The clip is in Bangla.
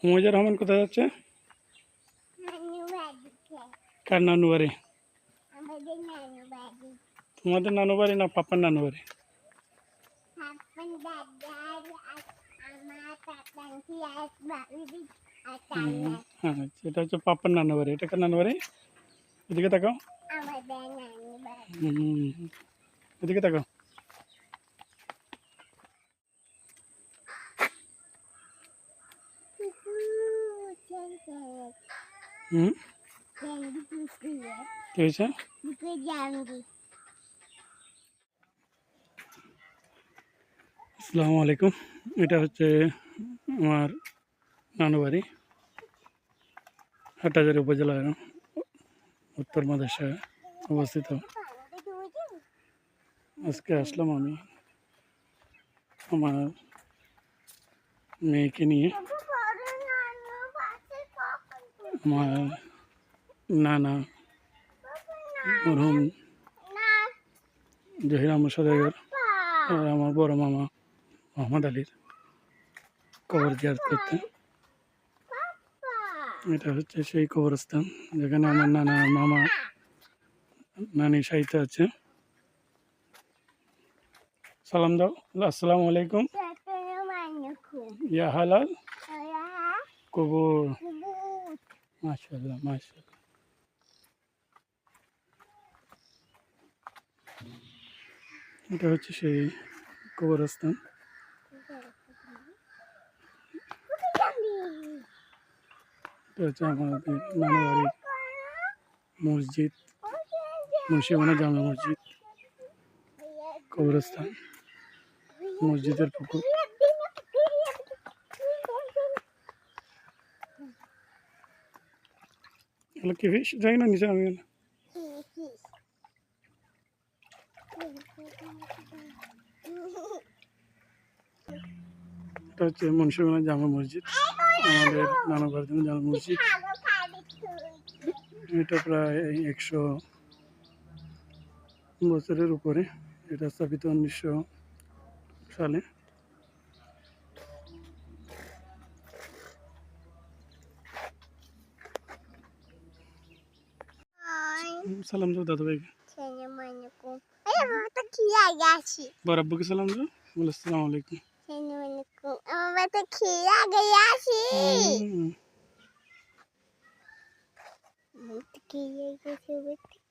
মইজা রহমান কোথায় যাচ্ছে? কার নানু বাড়ি? তোমাদের নানু বাড়ি না পাপার নানু বাড়ি? হ্যাঁ, এটা হচ্ছে পাপার নানু বাড়ি। এটা কার নানু বাড়ি? এদিকে তাকাও। এদিকে তাকাও। হুম, কি হয়েছে? আসসালামু আলাইকুম। এটা হচ্ছে আমার নানু বাড়ি, হাটহাজারী উপজেলার উত্তর মাদেশায় অবস্থিত। আজকে আসলাম আমি আমার মেয়েকে নিয়ে। আমার নানা মরহুম জহির আহমদ সওদাগর আর আমার বড় মামা মোহাম্মদ আলীর কবর জিয়ারত করতে। এটা হচ্ছে সেই কবরস্থান যেখানে আমার নানা মামা নানি সাহিত্য আছে। সালাম দাও। আসসালামু আলাইকুম। ইয়া হালাল কবর। মাশাআল্লাহ মাশাআল্লাহ। এটা হচ্ছে সেই কবরস্থান। এটা হচ্ছে আমাদের নানা বাড়ির মসজিদ, মুন্সিগঞ্জ জামে মসজিদ, কবরস্থান, মসজিদের পুকুর। এগুলো কি ফিস? যাই না নিচে আমি এটা হচ্ছে মুন্সিগঞ্জ জামে মসজিদ, আমাদের নানা বাড়ির জামে মসজিদ। এটা প্রায় 100 বছরের উপরে। এটা স্থাপিত 1900 সালে। সালাম দাও দাদু ভাইকে। বড় আব্বুকে সালাম দাও। বলো আসসালামু আলাইকুম। আমার তো খিয়া গেছে খিয়া গেছে